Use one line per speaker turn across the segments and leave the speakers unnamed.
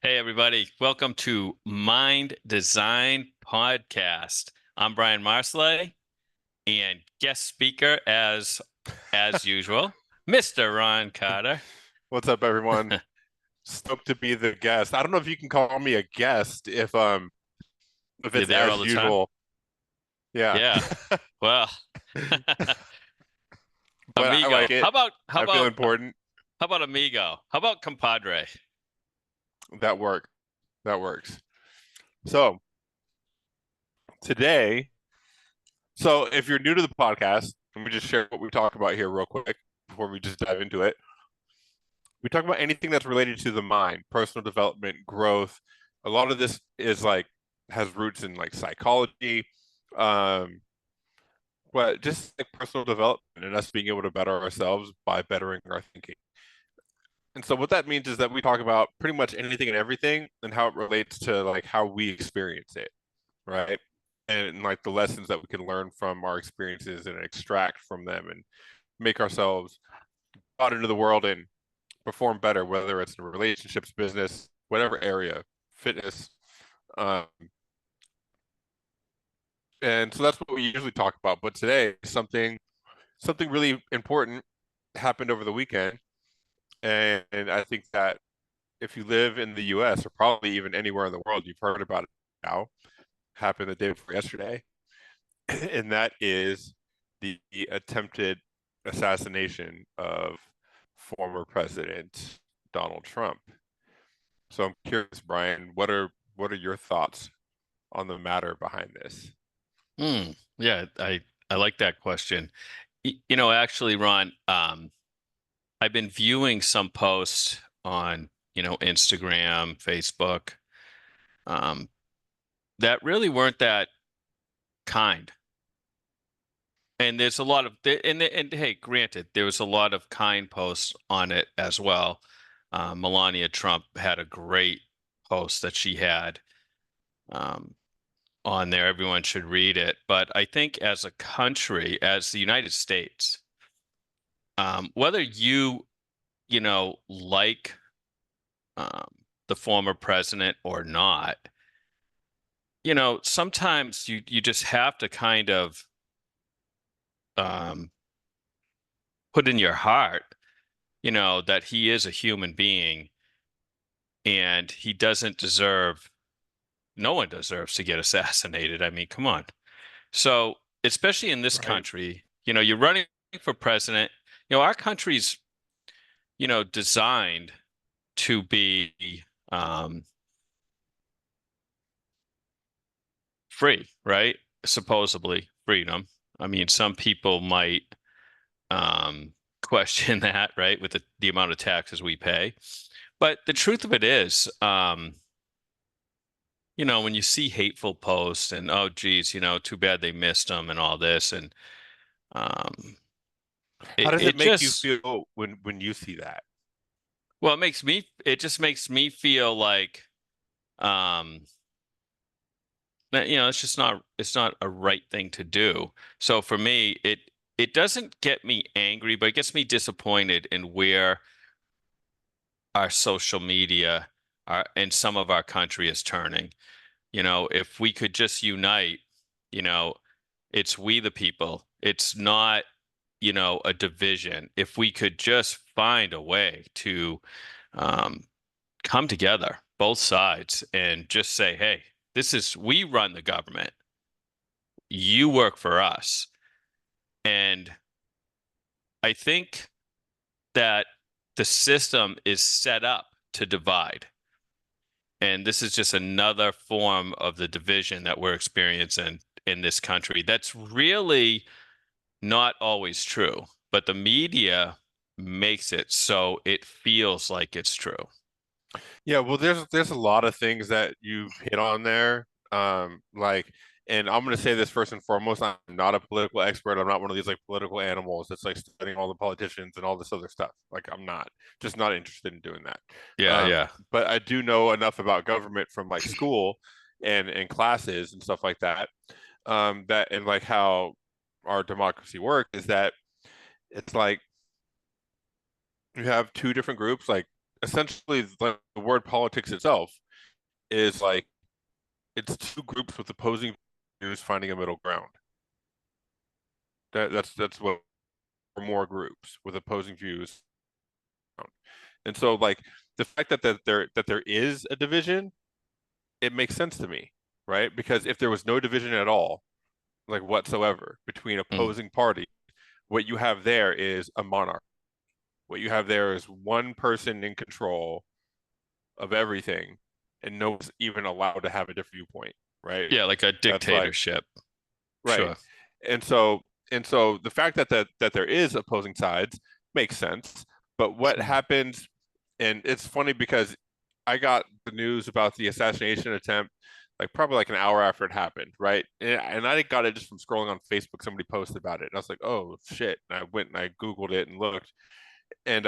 Hey, everybody. Welcome to Mind Design Podcast. I'm Brian Marsolais and guest speaker as usual, Mr. Ron Carter.
What's up, everyone? Stoked to be the guest. I don't know if you can call me a guest if
You're
it's
there all
as
the time?
usual. Yeah.
Yeah. Well,
But I
amigo.
like it.
How
I feel
about
important.
how about amigo? How about compadre?
That work. That works. So today, so if you're new to the podcast, let me just share what we talk about here real quick before we just dive into it. We talk about anything that's related to the mind, personal development, growth. A lot of this is like has roots in like psychology, um, but just like personal development and us being able to better ourselves by bettering our thinking. And so what that means is that we talk about pretty much anything and everything and how it relates to like how we experience it, right? And like the lessons that we can learn from our experiences and extract from them and make ourselves out into the world and perform better, whether it's in relationships, business, whatever area, fitness. Um, and so that's what we usually talk about. But today, something really important happened over the weekend, and I think that if you live in the U.S. or probably even anywhere in the world, you've heard about it now. Happened the day before yesterday, and that is the attempted assassination of former President Donald Trump. So I'm curious, Brian, what are your thoughts on the matter behind this?
Yeah, I like that question. Actually, Ron, I've been viewing some posts on, Instagram, Facebook, um, that really weren't that kind. And there's a lot of, and hey, granted, there was a lot of kind posts on it as well. Melania Trump had a great post that she had um, on there. Everyone should read it. But I think as a country, as the United States, whether like um, the former president or not, sometimes you just have to kind of um, put in your heart, that he is a human being and he doesn't deserve, no one deserves to get assassinated. I mean, come on. So, especially in this
Right.
country, you're running for president. Our country's, designed to be um, free, right? Supposedly freedom. I mean, some people might um, question that, right, with the amount of taxes we pay. But the truth of it is, when you see hateful posts and oh, geez, too bad they missed them and all this, and um,
How
it
does it
it
make you
just
feel when you see that?
well, it just makes me feel like um, that it's not a right thing to do. So for me, it doesn't get me angry, but it gets me disappointed in where our social media and some of our country is turning. If we could just unite, you know, it's we the people. It's not, a division. If we could just find a way to um, come together, both sides, and just say, hey, we run the government. You work for us. And I think that the system is set up to divide. And this is just another form of the division that we're experiencing in this country. That's really not always true, but the media makes it so it feels like it's true.
Yeah, well, there's a lot of things that you've hit on there. Like, and I'm gonna say this first and foremost, I'm not a political expert. I'm not one of these like political animals that's like studying all the politicians and all this other stuff. Like, I'm not just not interested in doing that.
Yeah, yeah.
But I do know enough about government from like school and classes and stuff like that. That and like how our democracy works is that it's like you have two different groups, like essentially the word politics itself is like it's two groups with opposing views finding a middle ground. That's what more groups with opposing views. And so like the fact that there is a division, it makes sense to me, right? Because if there was no division at all, like whatsoever between
Mm.
opposing parties, what you have there is a monarch. What you have there is one person in control of everything, and no one's even allowed to have a different viewpoint, right?
Yeah, like a
That's like
dictatorship.
right.
Sure.
And so the fact that there is opposing sides makes sense. But what happens, and it's funny because I got the news about the assassination attempt like probably like an hour after it happened, right? And I got it just from scrolling on Facebook. Somebody posted about it, and I was like, "Oh shit!" And I went and I Googled it and looked, and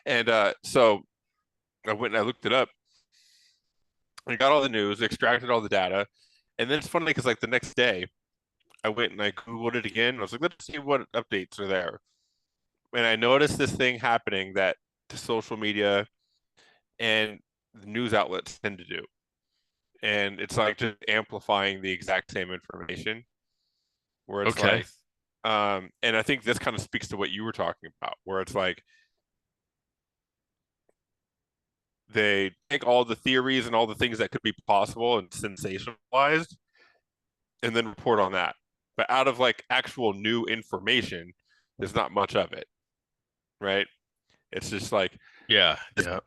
and so I went and I looked it up. I got all the news, extracted all the data, and then it's funny because like the next day, I went and I Googled it again. I was like, let's see what updates are there. And I noticed this thing happening that the social media and the news outlets tend to do. And it's like just amplifying the exact same information where it's
Okay.
like, and I think this kind of speaks to what you were talking about, where it's like they take all the theories and all the things that could be possible and sensationalized and then report on that. But out of like actual new information, there's not much of it, right? It's just like
Yeah.
this
Yeah.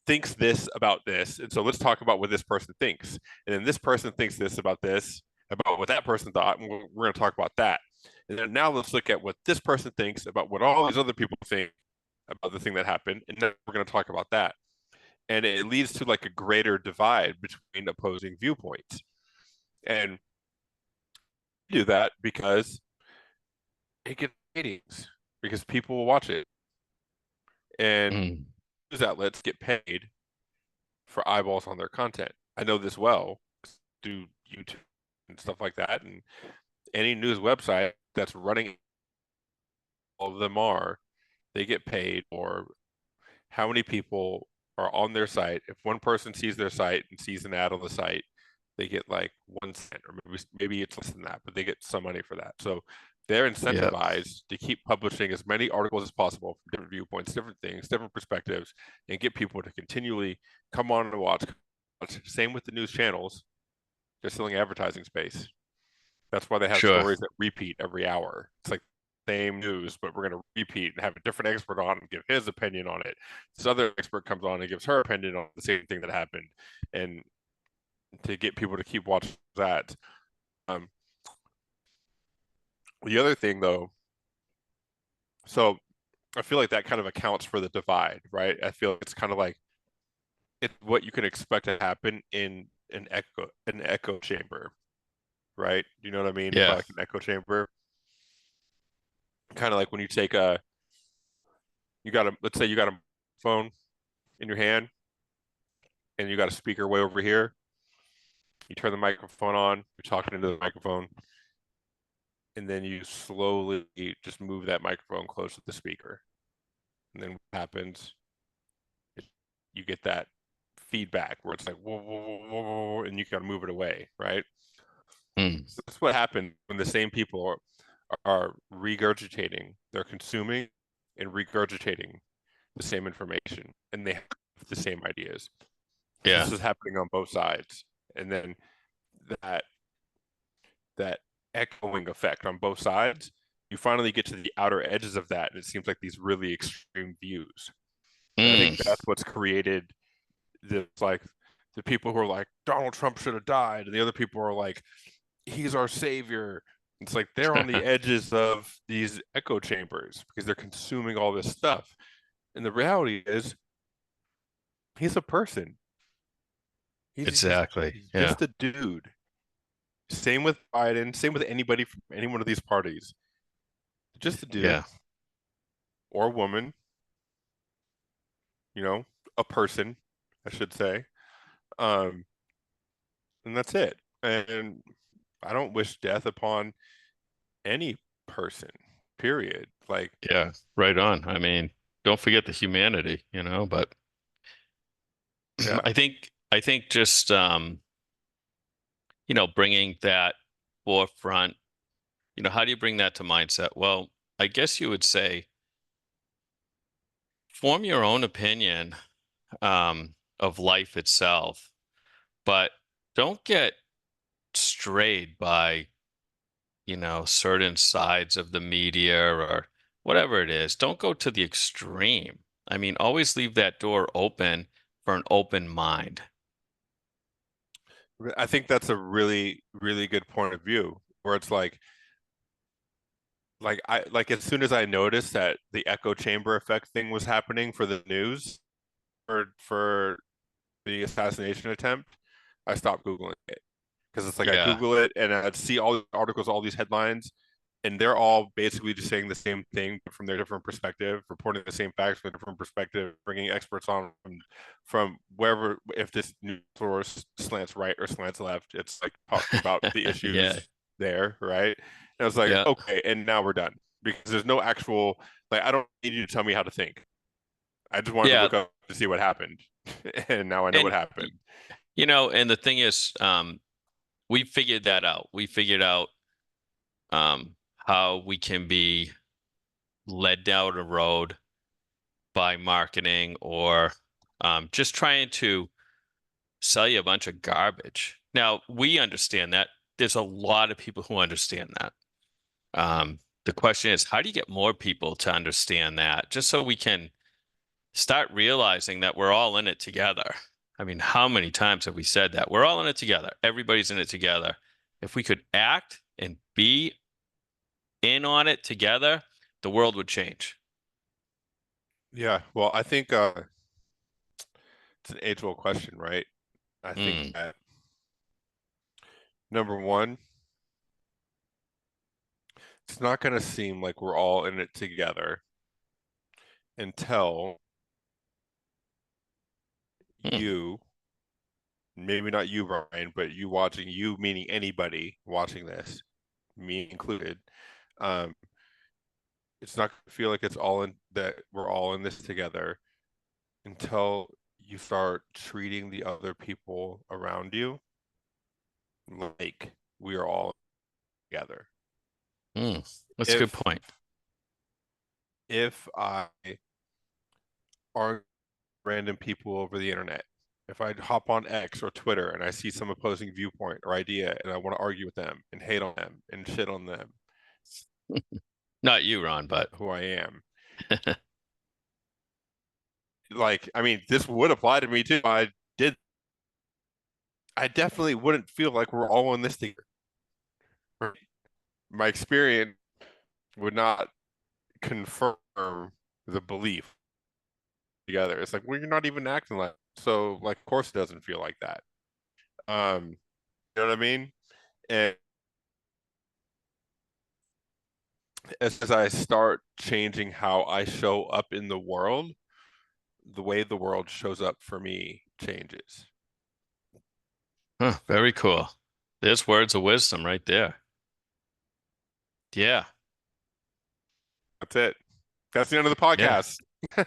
thinks this about this, and so let's talk about what this person thinks, and then this person thinks this about this, about what that person thought, and we're going to talk about that, and then now let's look at what this person thinks about what all these other people think about the thing that happened, and then we're going to talk about that, and it leads to like a greater divide between opposing viewpoints, and do that because it gets ratings, because people will watch it, and
Mm.
news outlets get paid for eyeballs on their content. I know this well, do YouTube and stuff like that, and any news website that's running, all of them are, they get paid for how many people are on their site. If one person sees their site and sees an ad on the site, they get like 1 cent, or maybe it's less than that, but they get some money for that. So they're
Yeah.
incentivized to keep publishing as many articles as possible from different viewpoints, different things, different perspectives, and get people to continually come on and watch. Same with the news channels. They're selling advertising space. That's why they have
Sure.
stories that repeat every hour. It's like same news, but we're going to repeat and have a different expert on and give his opinion on it. This other expert comes on and gives her opinion on the same thing that happened, and to get people to keep watching that. Um, the other thing, though, so I feel like that kind of accounts for the divide, right? I feel it's kind of like it's what you can expect to happen in an echo chamber, right? Do you know what I mean by
Yeah.
like an echo chamber? Kind of like when you take a you got a let's say you got a phone in your hand and you got a speaker way over here. You turn the microphone on, you're talking into the microphone, and then you slowly just move that microphone close to the speaker. And then what happens? It, you get that feedback where it's like whoa, whoa, whoa, whoa, whoa, and you got to move it away, right?
Mm.
So that's what happens when the same people are regurgitating, they're consuming and regurgitating the same information, and they have the same ideas. So
Yeah.
this is happening on both sides, and then that that echoing effect on both sides, you finally get to the outer edges of that, and it seems like these really extreme views. And I think
Mm.
that's what's created this like the people who are like Donald Trump should have died, and the other people are like he's our savior. It's like they're on the edges of these echo chambers because they're consuming all this stuff. And the reality is, he's a person.
Exactly.
He's
Yeah.
just a dude. Same with Biden. Same with anybody from any one of these parties. Just a dude
Yeah.
or a woman. A person, I should say. Um, and that's it. And I don't wish death upon any person. period. Like,
Yeah, right on. I mean, don't forget the humanity, but
yeah.
I think just bringing that forefront, how do you bring that to mindset? Well, I guess you would say form your own opinion of life itself, but don't get strayed by, certain sides of the media or whatever it is. Don't go to the extreme. I mean, always leave that door open for an open mind.
I think that's a really, really good point of view where it's like as soon as I noticed that the echo chamber effect thing was happening for the news for the assassination attempt, I stopped Googling it. Because it's like I
Yeah.
Google it and I'd see all the articles, all these headlines, and they're all basically just saying the same thing but from their different perspective, reporting the same facts from a different perspective, bringing experts on from wherever. If this news source slants right or slants left, it's like talking about the
Yeah.
issues there, right? And I was like,
Yeah.
okay, and now we're done because there's no actual like I don't need you to tell me how to think. I just wanted to
Yeah.
look up to see what happened, and now I know what
And
happened.
and the thing is, we figured that out. We figured out how we can be led down a road by marketing or just trying to sell you a bunch of garbage. Now, we understand that. There's a lot of people who understand that. The question is, how do you get more people to understand that? Just so we can start realizing that we're all in it together. I mean, how many times have we said that? We're all in it together. Everybody's in it together. If we could act and be in on it together, the world would change.
Yeah, well, I think it's an age-old question, right? I think
Mm,
that number one, it's not going to seem like we're all in it together until
mm,
you, maybe not you, Brian, but you watching, you meaning anybody watching this, me included, um, it's not going to feel like it's all in that we're all in this together until you start treating the other people around you like we are all together.
that's a good
If
point.
if I are random people over the internet, if I hop on X or Twitter and I see some opposing viewpoint or idea and I want to argue with them and hate on them and shit on them,
Not you, Ron, but
who I am. Like, I mean, this would apply to me too. Did I definitely wouldn't feel like we're all in this together. My experience would not confirm the belief together. It's like, well, you're not even acting like so like of course it doesn't feel like that. You know what I mean? And as I start changing how I show up in the world, the way the world shows up for me changes.
huh, very cool. There's words of wisdom right there. Yeah,
That's it. That's the end of the
yeah,
podcast.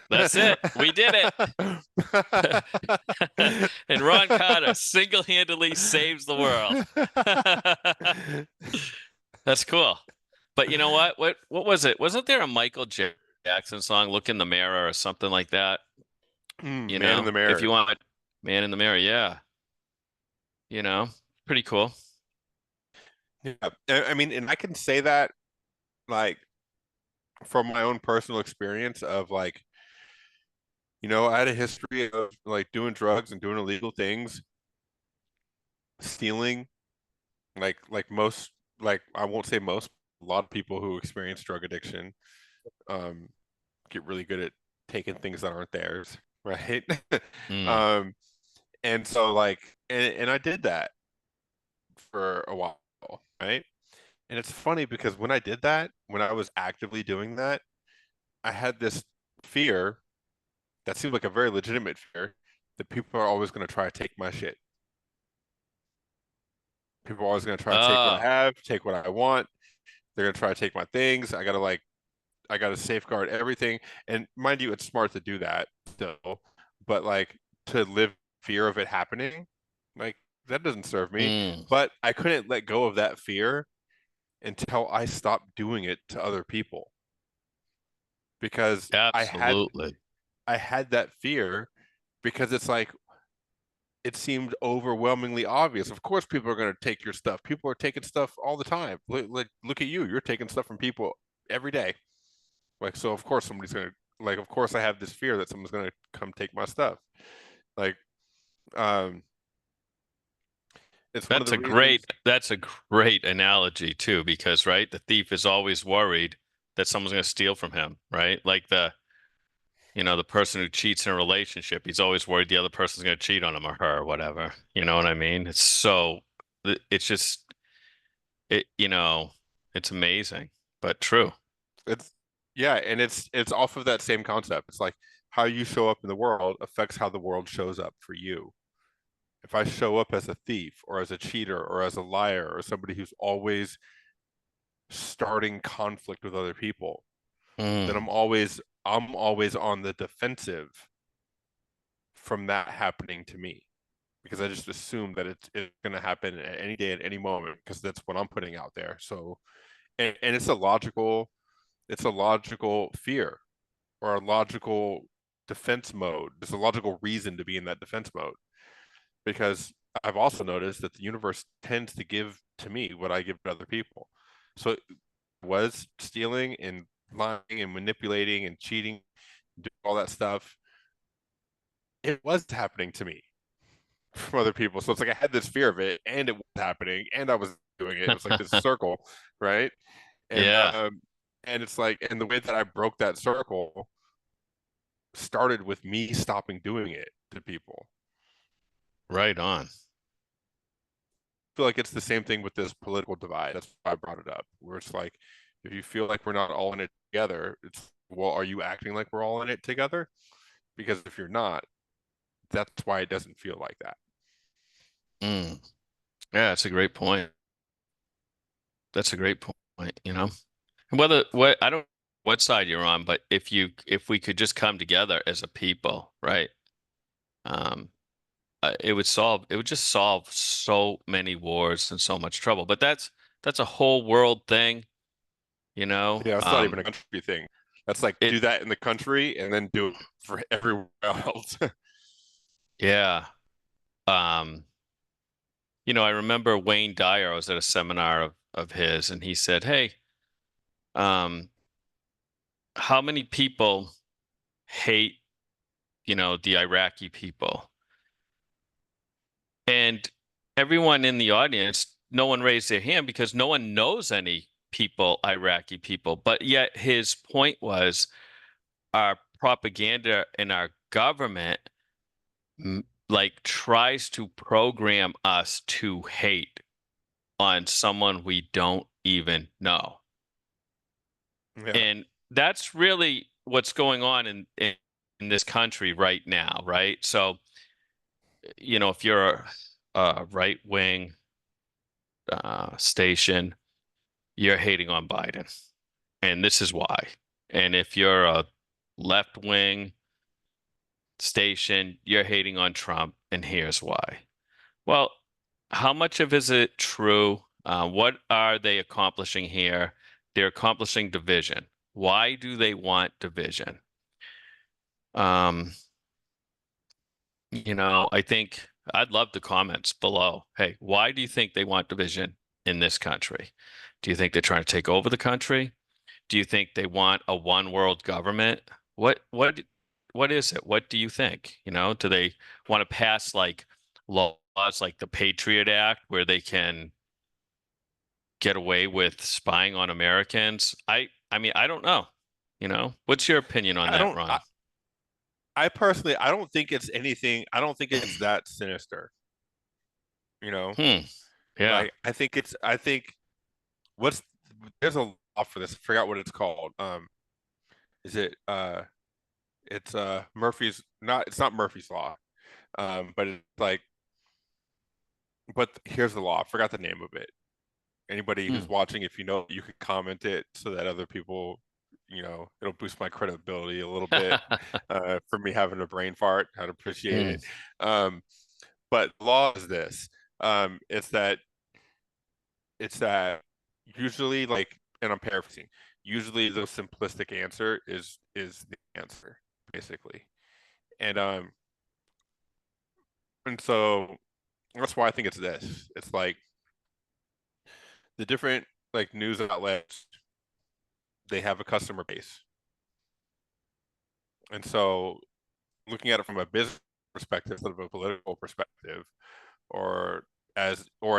that's it. We did it. And Ron Carter single-handedly saves the world. That's cool. But you know what? What was it? Wasn't there a Michael Jackson song, Look in the Mirror or something like that?
Man in the
If you
mirror.
want Man in the Mirror, yeah. Pretty cool.
Yeah. I mean, and I can say that like from my own personal experience of like, I had a history of like doing drugs and doing illegal things, stealing, like most, like I won't say most, a lot of people who experience drug addiction um get really good at taking things that aren't theirs, right?
Mm.
um and so like and I did that for a while, right? And it's funny because when I did that, when I was actively doing that, I had this fear that seemed like a very legitimate fear that people are always going to try to take my shit. People are always going to try to take what I
Oh,
have, take what I want. They're going to try to take my things. I got to like gotta safeguard everything. And mind you, it's smart to do that still, but like to live fear of it happening, like that doesn't serve me.
Mm,
But I couldn't let go of that fear until I stopped doing it to other people because
absolutely.
I had that fear because it's like it seemed overwhelmingly obvious. Of course, people are going to take your stuff. People are taking stuff all the time. Look at you. You're taking stuff from people every day. Like, so of course somebody's going to, like, of course I have this fear that someone's going to come take my stuff. Like, um, it's one of the reasons.
That's a great analogy too, because right, the thief is always worried that someone's going to steal from him, right? Like the person who cheats in a relationship, he's always worried the other person's going to cheat on him or her or whatever. You know what I mean? It's just it's amazing, but true.
It's yeah, and it's off of that same concept. It's like how you show up in the world affects how the world shows up for you. If I show up as a thief or as a cheater or as a liar or somebody who's always starting conflict with other people, then
Mm,
I'm always on the defensive from that happening to me because I just assume that it's going to happen at any day at any moment because that's what I'm putting out there. So and it's a logical fear or a logical defense mode. There's a logical reason to be in that defense mode because I've also noticed that the universe tends to give to me what I give to other people. So it was stealing and lying and manipulating and cheating, doing all that stuff. It was happening to me from other people. So it's like I had this fear of it and it was happening and I was doing it. It was like this circle, right? And
yeah,
and it's like and the way that I broke that circle started with me stopping doing it to people.
right on.
Feel like it's the same thing with this political divide. That's why I brought it up. Where it's like, if you feel like we're not all in it together, it's well, are you acting like we're all in it together? Because if you're not, that's why it doesn't feel like that.
Mm. Yeah, that's a great point. That's a great point. Whether what I don't know what side you're on, but if we could just come together as a people, right? Um, it would just solve so many wars and so much trouble. But that's a whole world thing, you know.
Yeah, it's not even a country thing. That's like
It
do that in the country and then do it for everywhere else.
yeah. Um, I remember Wayne Dyer, I was at a seminar of his, and he said, "Hey, um, how many people hate, the Iraqi people?" And everyone in the audience, no one raised their hand because no one knows any people, Iraqi people. But yet his point was our propaganda and our government like tries to program us to hate on someone we don't even know.
Yeah.
And that's really what's going on in this country right now, right? So, if you're a right wing station, you're hating on Biden, and this is why. And if you're a left wing station, you're hating on Trump, and here's why. Well, how much of is it true? What are they accomplishing here? They're accomplishing division. Why do they want division? Um, I think I'd love the comments below. Hey, why do you think they want division in this country? Do you think they're trying to take over the country? Do you think they want a one world government? What is it? What do you think? Do they want to pass like laws like the Patriot Act where they can get away with spying on Americans? I mean, I don't know. What's your opinion on
I
that,
don't
Ron?
I personally I don't think it's anything I don't think it's that sinister, you know?
Hmm. Yeah.
Like I think what's there's a law for this. I forgot what it's called. Is it it's Murphy's not it's not Murphy's law. But it's like but here's the law. I forgot the name of it. Anybody
Hmm.
who's watching, if you know, you can comment it so that other people it'll boost my credibility a little bit for me having a brain fart. I'd appreciate
Mm,
it. Um, but law is this. It's that usually, like, and I'm paraphrasing, usually the simplistic answer is the answer, basically. And and so that's why I think it's this. It's like the different like news outlets, they have a customer base. And so looking at it from a business perspective instead of a political perspective, or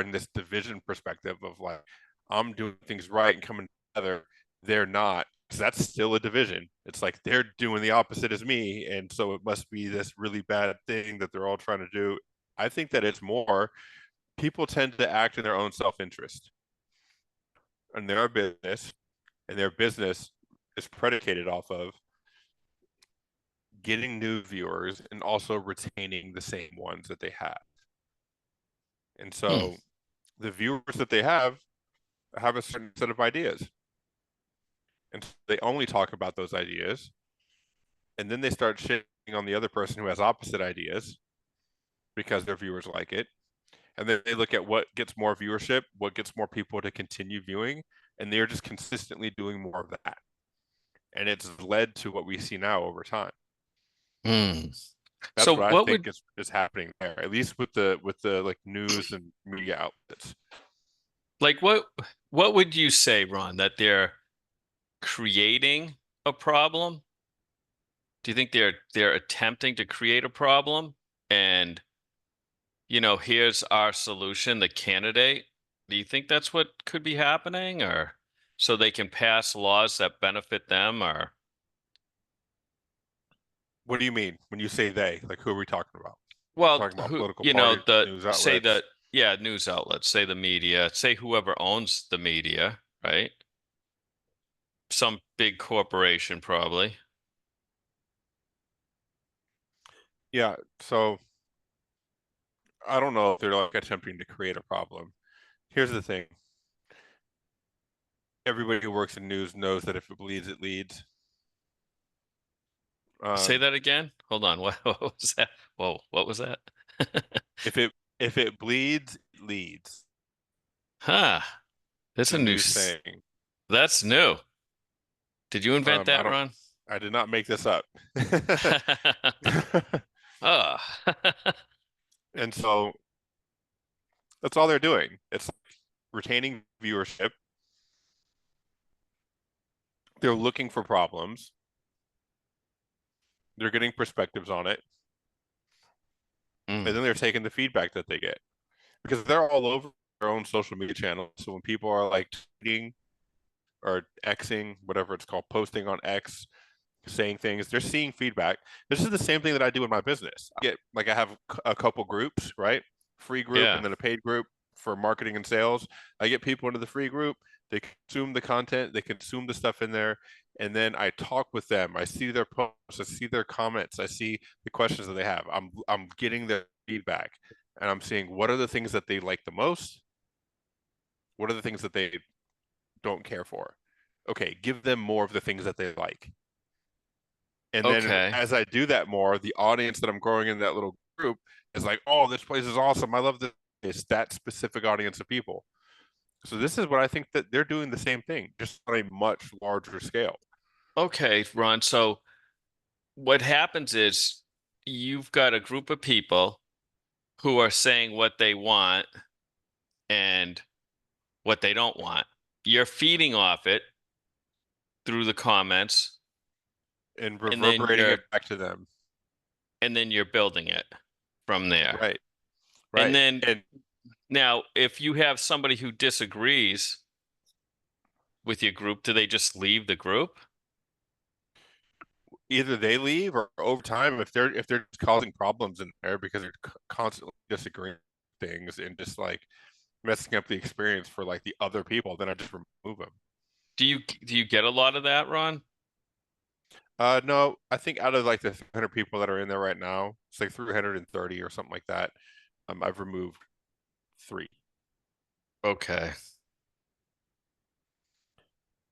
in this division perspective of like, I'm doing things right and coming together, they're not. So that's still a division. It's like they're doing the opposite as me, and so it must be this really bad thing that they're all trying to do. I think that it's more people tend to act in their own self-interest, and their business is predicated off of getting new viewers and also retaining the same ones that they have. And
hmm.
so the viewers that they have a certain set of ideas. And so they only talk about those ideas. And then they start shitting on the other person who has opposite ideas because their viewers like it. And then they look at what gets more viewership, what gets more people to continue viewing, and they're just consistently doing more of that. And it's led to what we see now over time.
Hmm.
That's
So
what I
what
think
would
is happening there, at least with the like news and media outlets.
like what would you say, Ron, that they're creating a problem? Do you think they're attempting to create a problem? And here's our solution, the candidate. Do you think that's what could be happening, or so they can pass laws that benefit them, or
What do you mean when you say they? Like, who are we talking about?
well,
Talking about
who,
political parties, news
say
outlets.
that, yeah, news outlets, say the media, say whoever owns the media, right? Some big corporation probably.
Yeah. So I don't know if they're like attempting to create a problem. Here's the thing. Everybody who works in news knows that if it bleeds, it leads.
Say
Um,
that again. Hold on. What was that? Whoa, what was that?
if it bleeds, it leads.
Huh.
It's
That's
a
a new,
new saying.
that's new. Did you invent
I
that,
don't.
Ron?
I did not make this up.
Oh.
And so that's all they're doing. It's retaining viewership. They're looking for problems. They're getting perspectives on it, and
Mm,
then they're taking the feedback that they get because they're all over their own social media channels. So when people are like tweeting or Xing, whatever it's called, posting on X, saying things, they're seeing feedback. This is the same thing that I do in my business. I have a couple groups, right? Free group
yeah.
and then a paid group for marketing and sales. I get people into the free group, they consume the content, they consume the stuff in there, and then I talk with them. I see their posts, I see their comments, I see the questions that they have. I'm getting their feedback and I'm seeing what are the things that they like the most, what are the things that they don't care for. Okay, give them more of the things that they like. And then
Okay.
as I do that more, the audience that I'm growing in that little group is like, oh, this place is awesome. I love this. It's that specific audience of people. So this is what I think that they're doing the same thing, just on a much larger scale.
Okay, Ron. So what happens is you've got a group of people who are saying what they want and what they don't want. You're feeding off it through the comments,
And
and then
reverberating
you're
it back to them.
and then you're building it from there.
Right.
And
Right.
then
And
now, if you have somebody who disagrees with your group, do they just leave the group?
either they leave or over time, if they're causing problems in there because they're constantly disagreeing things and just like messing up the experience for like the other people, then I just remove them.
Do you get a lot of that, Ron?
No, I think out of like the 300 people that are in there right now, it's like 330 or something like that. I've removed three.
Okay.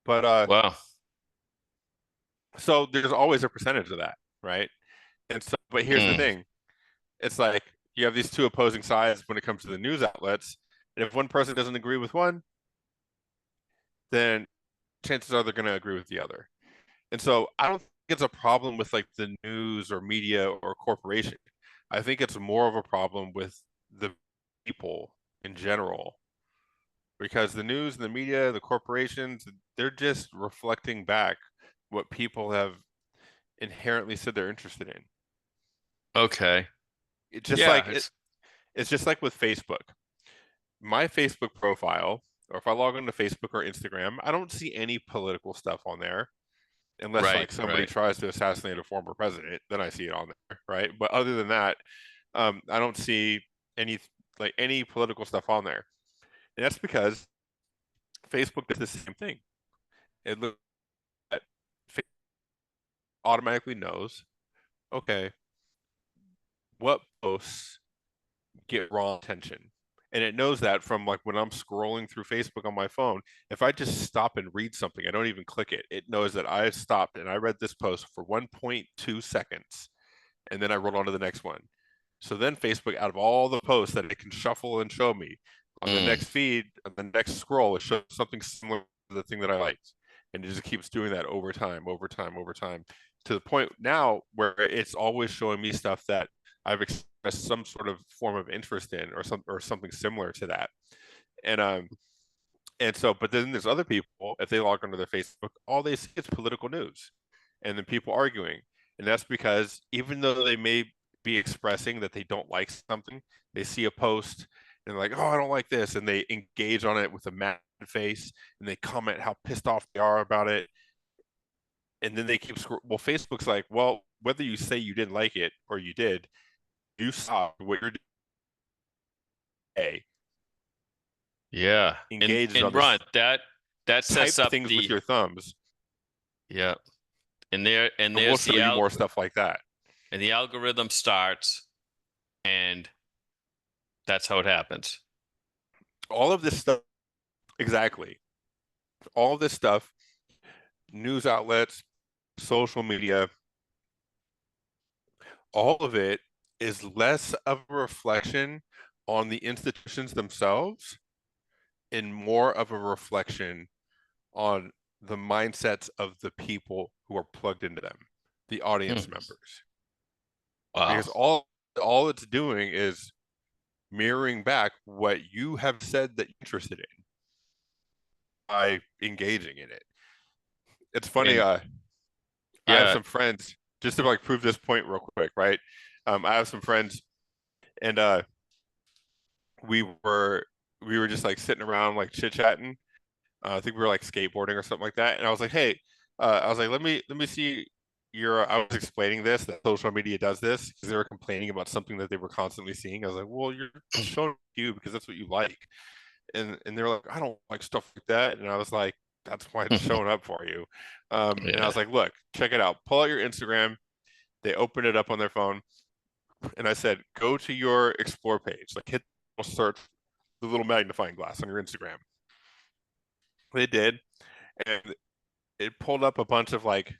But
Wow.
So there's always a percentage of that, right? And so, but here's the
Mm,
thing. It's like you have these two opposing sides when it comes to the news outlets. And if one person doesn't agree with one, then chances are they're going to agree with the other. And so I don't think it's a problem with like the news or media or corporation. I think it's more of a problem with the people in general because the news and the media, the corporations, they're just reflecting back what people have inherently said they're interested in.
okay.
It's just
Yeah,
like it's just like with Facebook. My Facebook profile, or if I log into Facebook or Instagram, I don't see any political stuff on there unless
right,
like somebody
right.
tries to assassinate a former president, then I see it on there, right? But other than that, I don't see any any political stuff on there, and that's because Facebook does the same thing. It looks at automatically knows, okay, what posts get wrong attention. And it knows that from like when I'm scrolling through Facebook on my phone, if I just stop and read something, I don't even click it. It knows that I stopped and I read this post for 1.2 seconds and then I rolled on to the next one. So then Facebook, out of all the posts that it can shuffle and show me on the
Mm,
next feed, on the next scroll, it shows something similar to the thing that I liked. And it just keeps doing that over time, over time, over time, to the point now where it's always showing me stuff that I've expressed some sort of form of interest in or something similar to that. And so, but then there's other people, if they log onto their Facebook, all they see is political news and then people arguing. And that's because even though they may be expressing that they don't like something, they see a post and they're like, oh, I don't like this. And they engage on it with a mad face and they comment how pissed off they are about it. And then they keep, well, Facebook's like, well, whether you say you didn't like it or you did, you saw what you're doing.
yeah.
Engaged on
And Ron,
this,
that
type
sets up
things with
the
your thumbs,
yeah. And
and we'll
there's
show you more stuff like that.
and the algorithm starts and that's how it happens.
All of this stuff, exactly. All of this stuff, news outlets, social media, all of it is less of a reflection on the institutions themselves and more of a reflection on the mindsets of the people who are plugged into them, the audience
Hmm.
members.
Wow.
Because all it's doing is mirroring back what you have said that you're interested in by engaging in it. It's funny,
And
I have
yeah.
some friends, just to like prove this point real quick, right? I have some friends and we were we were just like sitting around like chit chatting. I think we were like skateboarding or something like that. And I was like, hey, I was like, let me see your. I was explaining this that social media does this because they were complaining about something that they were constantly seeing. I was like, well, you're it's showing you because that's what you like. And they're like, I don't like stuff like that. And I was like, that's why it's showing up for you. And I
Yeah.
was like, look, check it out. Pull out your Instagram. They opened it up on their phone, and I said, go to your explore page, like hit search the little magnifying glass on your Instagram. They did, and it pulled up a bunch of like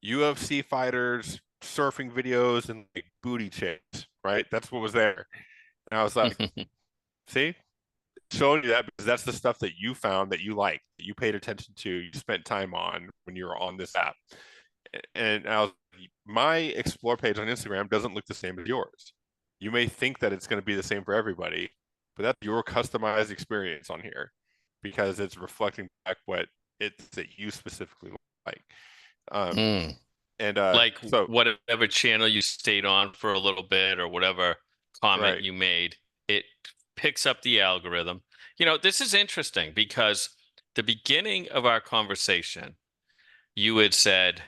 UFC fighters, surfing videos, and like booty chicks. Right, that's what was there. And I was like, see, showing you that because that's the stuff that you found that you liked, that you paid attention to, you spent time on when you were on this app. And I was, my explore page on Instagram doesn't look the same as yours. You may think that it's going to be the same for everybody, but that's your customized experience on here because it's reflecting back what it's that you specifically like. Um,
Mm.
and
Like
so
whatever channel you stayed on for a little bit or whatever comment
right,
you made, it picks up the algorithm. You know, this is interesting because the beginning of our conversation, you had said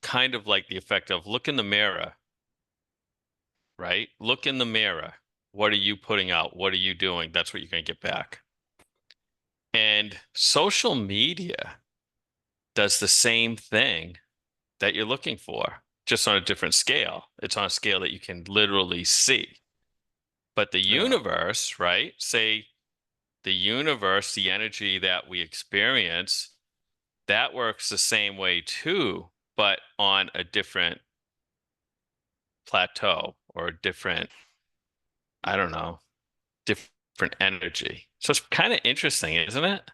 kind of like the effect of look in the mirror, right? Look in the mirror. What are you putting out? What are you doing? That's what you're going to get back. And social media does the same thing that you're looking for, just on a different scale. It's on a scale that you can literally see. But the
yeah,
universe, right? Say the universe, the energy that we experience, that works the same way too, but on a different plateau or a different, I don't know, different energy. So it's kind of interesting, isn't it?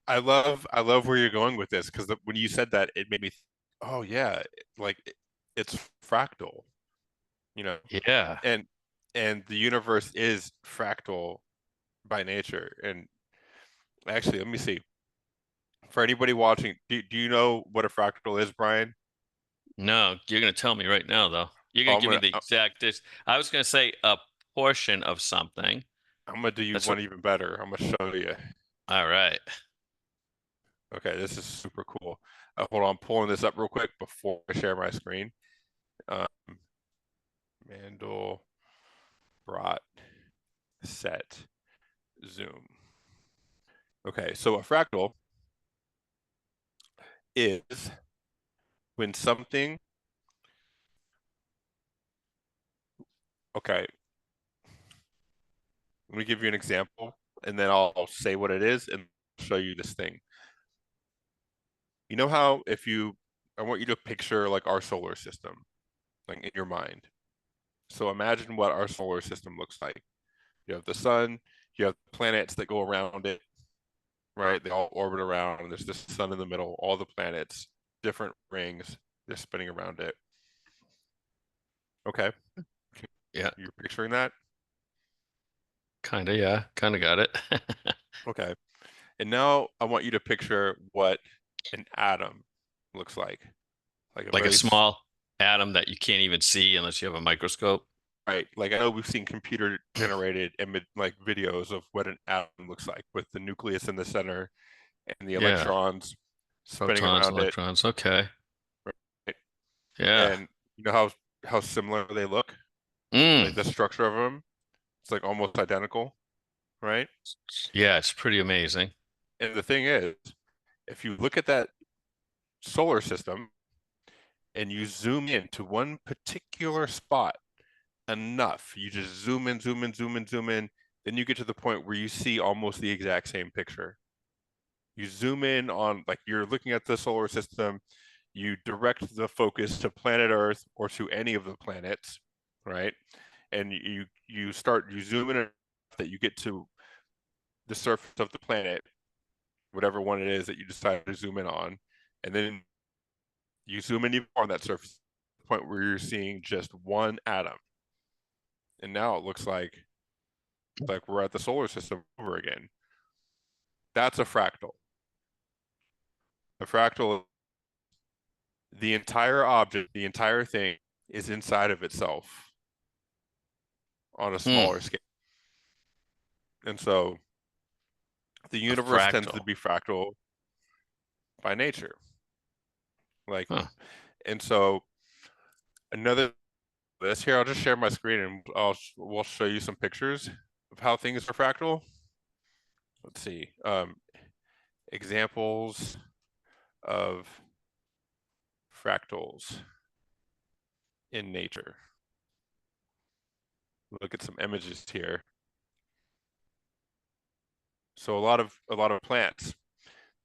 I love where you're going with this because when you said that, it made me, oh yeah, like it's fractal, you know,
Yeah.
and the universe is fractal by nature. And actually, let me see. For anybody watching, do you know what a fractal is, Brian?
No, you're going to tell me right now, though. You're
Oh,
going to give me the exact dis I was going to say a portion of something.
I'm gonna do you
That's what,
one even better. I'm gonna show you.
all right.
Okay, this is super cool. Hold on, I'm pulling this up real quick before I share my screen. Um, Mandelbrot set zoom. Okay, so a fractal is when something, okay, let me give you an example and then I'll say what it is and show you this thing. You know how I want you to picture like our solar system, like in your mind. So imagine what our solar system looks like. You have the sun, you have planets that go around it, right? They all orbit around, and there's this sun in the middle, all the planets, different rings, they're spinning around it. Okay,
Yeah,
you're picturing that?
kind of. Yeah, kind of got it.
Okay. And now I want you to picture what an atom looks like a
Like a
very
small atom that you can't even see unless you have a microscope.
right. Like I know we've seen computer generated image like videos of what an atom looks like with the nucleus in the center and the
Yeah,
electrons spinning
protons,
around it,
electrons. Okay.
right?
Yeah.
And you know how similar they look?
Mm.
Like the structure of them, it's like almost identical, right?
Yeah, it's pretty amazing.
And the thing is, if you look at that solar system and you zoom in to one particular spot enough, you just zoom in, zoom in, zoom in, zoom in, then you get to the point where you see almost the exact same picture. You zoom in on, like you're looking at the solar system, you direct the focus to planet Earth or to any of the planets, right? And you zoom in that you get to the surface of the planet, whatever one it is that you decide to zoom in on, and then you zoom in even more on that surface, to the point where you're seeing just one atom. And now it looks like we're at the solar system over again. That's a fractal. A fractal, the entire object, the entire thing is inside of itself on a
Hmm.
smaller scale. And so the
A
universe tends to
fractal.
be fractal by nature. Like,
Huh.
and so another this here, I'll just share my screen and we'll show you some pictures of how things are fractal. Let's see. Examples of fractals in nature. Look at some images here. So a lot of plants.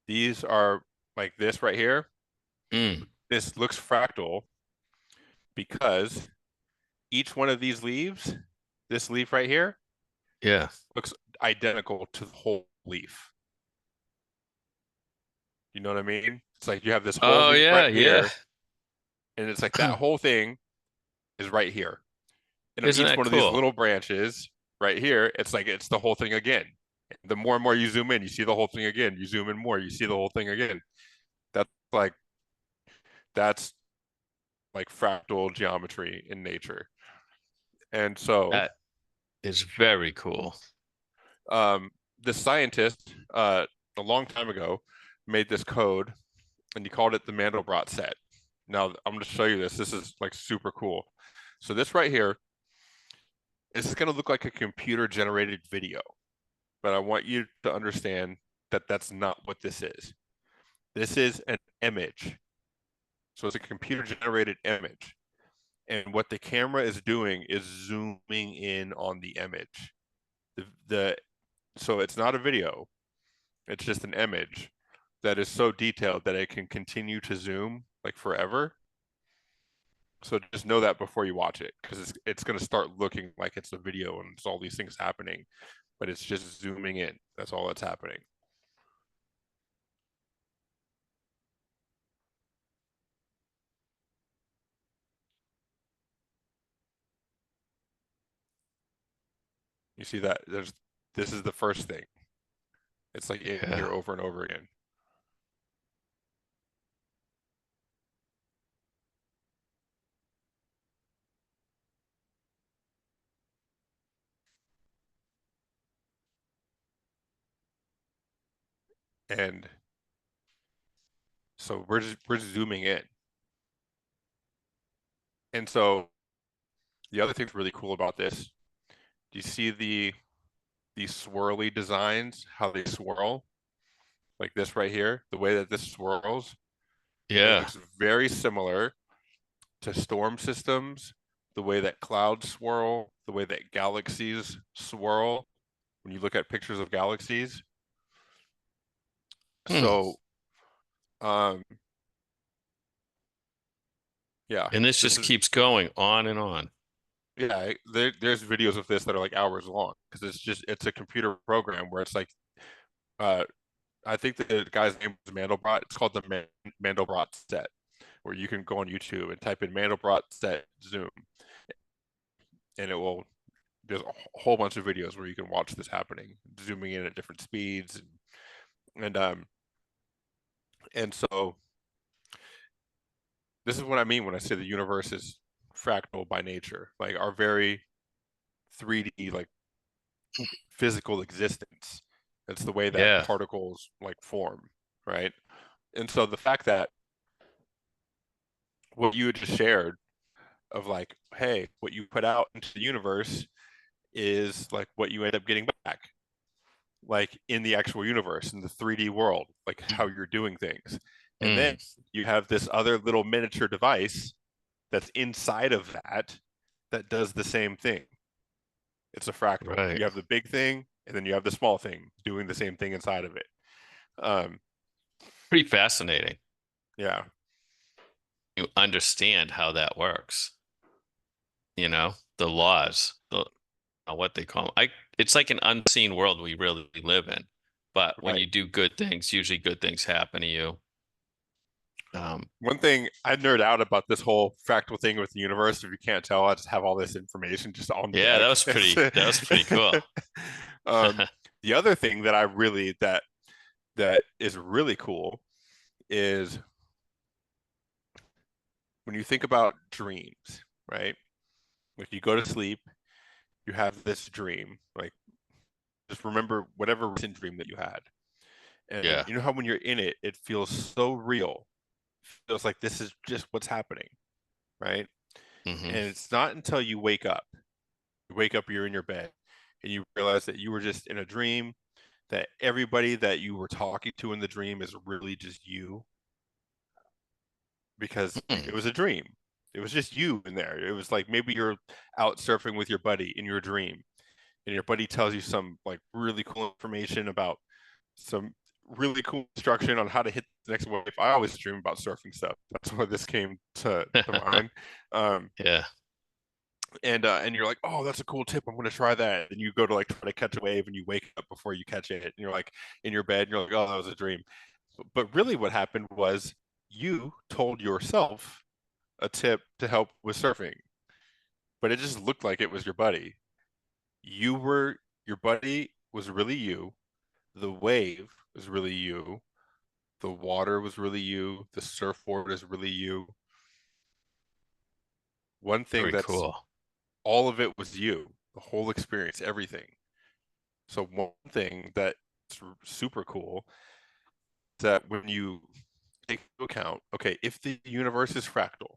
These are like this right here.
Mm.
This looks fractal because each one of these leaves, this leaf right here,
Yeah.
looks identical to the whole leaf. You know what I mean? It's like you have this whole
Oh
leaf
yeah,
right
yeah.
here, and it's like that whole thing is right here. And on
Isn't
each
that
one of these
cool?
little branches right here, it's like it's the whole thing again. The more and more you zoom in, you see the whole thing again. You zoom in more, you see the whole thing again. That's like that's like fractal geometry in nature. And so
That is very cool.
um, this scientist a long time ago made this code and he called it the Mandelbrot set. Now I'm going to show you this. This is like super cool. So this right here, this is going to look like a computer generated video, but I want you to understand that that's not what this is. This is an image. So it's a computer generated image. And what the camera is doing is zooming in on the image. The so it's not a video, it's just an image. that is so detailed that it can continue to zoom like forever. So just know that before you watch it, because it's going to start looking like it's a video and it's all these things happening, but it's just zooming in. That's all that's happening. You see that? This is the first thing. It's like in
Yeah.
here over and over again. And so we're zooming in. And so the other thing's really cool about this, do you see these swirly designs, how they swirl? Like this right here, the way that this swirls, it
Yeah.
looks very similar to storm systems, the way that clouds swirl, the way that galaxies swirl when you look at pictures of galaxies.
Hmm.
So, um, yeah,
And this
this
just
is
keeps going on and on.
yeah. There's videos of this that are like hours long because it's a computer program where it's like, uh, I think the guy's name was Mandelbrot. It's called the Mandelbrot set, where you can go on YouTube and type in Mandelbrot set zoom, and it will. There's a whole bunch of videos where you can watch this happening, zooming in at different speeds, and um, and so this is what I mean when I say the universe is fractal by nature, like our very 3D, like physical existence. It's the way that
Yeah.
particles like form, right? And so the fact that what you had just shared of like, hey, what you put out into the universe is like what you end up getting back, like in the actual universe, in the 3D world, like how you're doing things. And then
Mm.
you have this other little miniature device that's inside of that that does the same thing. It's a fractal.
Right.
You have the big thing, and then you have the small thing doing the same thing inside of it. Um,
Pretty fascinating.
yeah,
You understand how that works, the laws, what they call them. It's like an unseen world we really live in. But when
right.
you do good things, usually good things happen to you. Um,
One thing I nerd out about this whole fractal thing with the universe, if you can't tell, I just have all this information just on
yeah, that
deck.
was pretty cool.
um, the other thing that I really that is really cool is when you think about dreams, right? Like you go to sleep, you have this dream, like just remember whatever recent dream that you had. And
Yeah.
you know how when you're in it, it feels so real. It feels like this is just what's happening, right?
Hmm.
And it's not until you wake up. You wake up, you're in your bed, and you realize that you were just in a dream, that everybody that you were talking to in the dream is really just you because
Hmm.
it was a dream. It was just you in there. It was like maybe you're out surfing with your buddy in your dream, and your buddy tells you some like really cool information about some really cool instruction on how to hit the next wave. I always dream about surfing stuff. That's why this came to mind. Um,
Yeah.
and you're like, oh, that's a cool tip. I'm gonna try that. And you go to like try to catch a wave, and you wake up before you catch it, and you're like in your bed, and you're like, oh, that was a dream. But really, what happened was you told yourself a tip to help with surfing, but it just looked like it was your buddy. Your buddy was really you. The wave was really you. The water was really you. The surfboard is really you. One thing
Very
that's
cool.
all of it was you, the whole experience, everything. So one thing that's super cool is that when you take into account, okay, if the universe is fractal,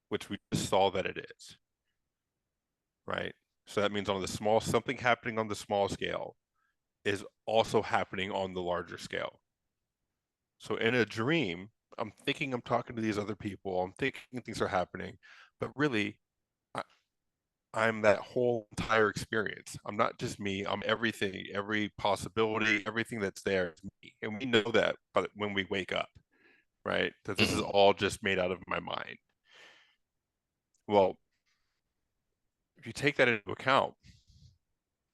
which we just saw that it is, right? So that means on the small, something happening on the small scale is also happening on the larger scale. So in a dream, I'm thinking I'm talking to these other people, I'm thinking things are happening, but really I'm that whole entire experience. I'm not just me. I'm everything, every possibility, everything that's there is me. And we know that, but when we wake up, right? That this is
Mhm.
all just made out of my mind. Well, if you take that into account,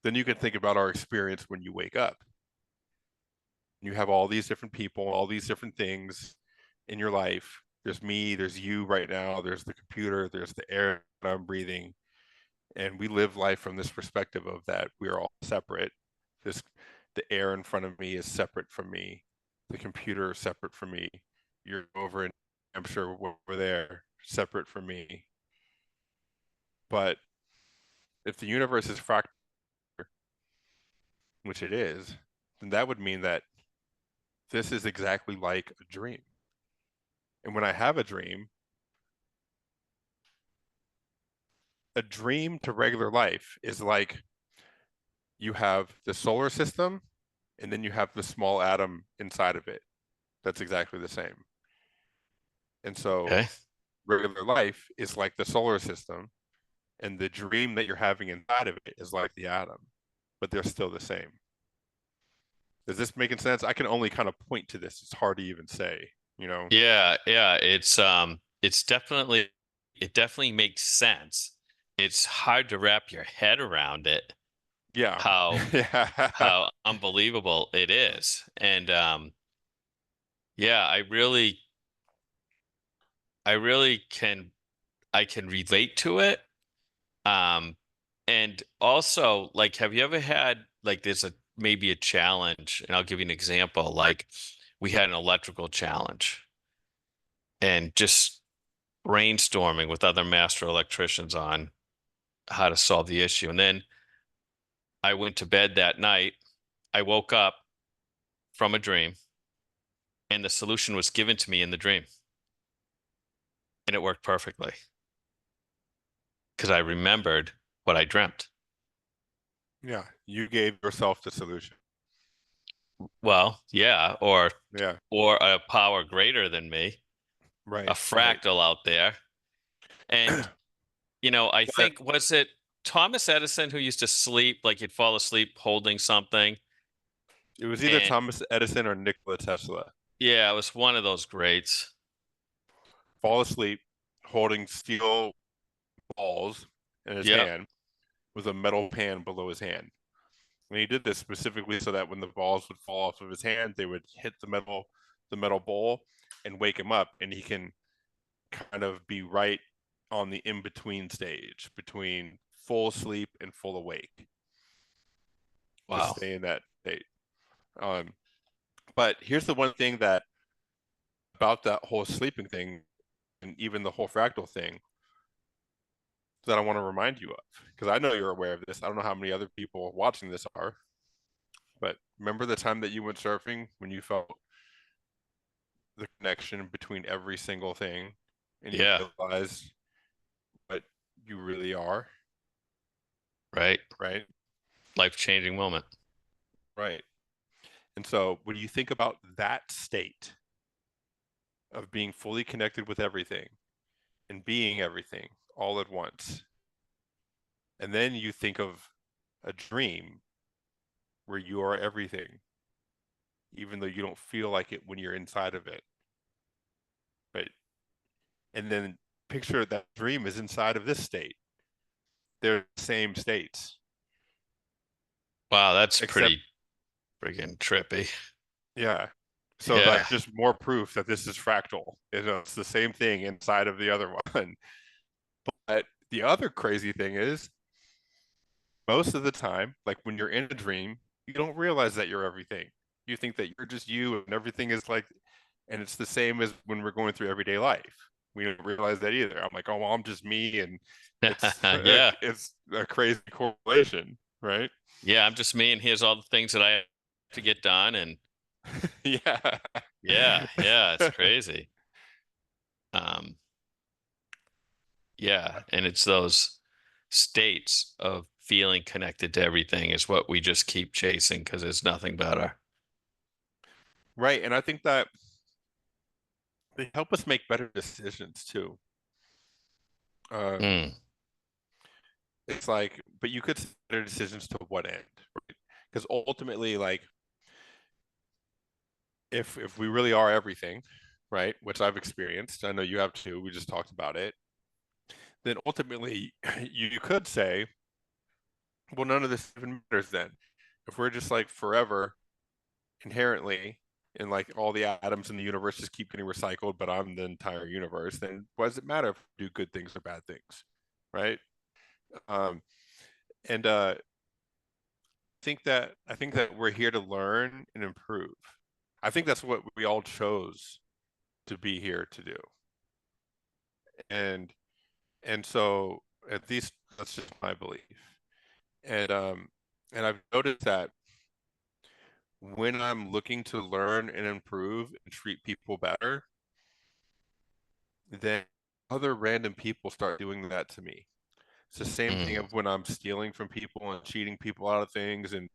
then you can think about our experience when you wake up. You have all these different people, all these different things in your life. There's me, there's you right now, there's the computer, there's the air that I'm breathing. And we live life from this perspective of that we are all separate. This the air in front of me is separate from me. The computer is separate from me. You're over in I'm sure we're there, separate from me. But if the universe is fractal, which it is, then that would mean that this is exactly like a dream. And when I have a dream to regular life is like you have the solar system and then you have the small atom inside of it. That's exactly the same. And so
Okay.
regular life is like the solar system, and the dream that you're having inside of it is like the atom, but they're still the same. Is this making sense? I can only kind of point to this. It's hard to even say, you know?
Yeah, yeah, it's definitely it definitely makes sense. It's hard to wrap your head around it,
Yeah.
how
Yeah.
how unbelievable it is. And yeah, I really can relate to it. Um and also like have you ever had like there's a maybe a challenge, and I'll give you an example. Like we had an electrical challenge and just brainstorming with other master electricians on how to solve the issue. And then I went to bed that night. I woke up from a dream and the solution was given to me in the dream. And it worked perfectly because I remembered what I dreamt.
Yeah. You gave yourself the solution.
Well, yeah,
Yeah.
or a power greater than me, a
Right. Right.
fractal out there. And I
But
think was it Thomas Edison who used to sleep, like he'd fall asleep holding something.
it was either
And
Thomas Edison or Nikola Tesla.
yeah, it was one of those greats.
Fall asleep holding steel balls in his
Yep.
hand with a metal pan below his hand. And he did this specifically so that when the balls would fall off of his hand, they would hit the metal bowl and wake him up, and he can kind of be right on the in between stage between full sleep and full awake to
Wow.
stay in that state. Um, but here's the one thing that about that whole sleeping thing and even the whole fractal thing that I want to remind you of, because I know you're aware of this. I don't know how many other people watching this are, but remember the time that you went surfing when you felt the connection between every single thing and you
Yeah.
realize what you really are,
Right.
right?
Life-changing moment.
Right. And so when you think about that state of being fully connected with everything and being everything all at once, and then you think of a dream where you are everything, even though you don't feel like it when you're inside of it, right? And then picture that dream is inside of this state. They're the same states,
Wow, that's
except,
pretty friggin' trippy.
yeah. So
Yeah.
like just more proof that this is fractal. It's the same thing inside of the other one. But the other crazy thing is most of the time, like when you're in a dream, you don't realize that you're everything. You think that you're just you and everything is like, and it's the same as when we're going through everyday life. We don't realize that either. I'm like, oh, well, I'm just me, and it's
Yeah.
it's a crazy correlation, right?
Yeah, I'm just me and here's all the things that I have to get done. And
Yeah.
yeah, it's crazy. Um, yeah, and it's those states of feeling connected to everything is what we just keep chasing because there's nothing better.
Right. And I think that they help us make better decisions too. Um,
Mm,
it's like, but you could set better decisions to what end, right? Because ultimately, like, if we really are everything, right, which I've experienced, I know you have too, we just talked about it, then ultimately you could say, well, none of this even matters then. If we're just like forever inherently, and like all the atoms in the universe just keep getting recycled, but I'm the entire universe, then what does it matter if we do good things or bad things, right? Um, and I think that we're here to learn and improve. I think that's what we all chose to be here to do. And so at least that's just my belief. And and I've noticed that when I'm looking to learn and improve and treat people better, then other random people start doing that to me. It's the same thing
Mm.
of when I'm stealing from people and cheating people out of things and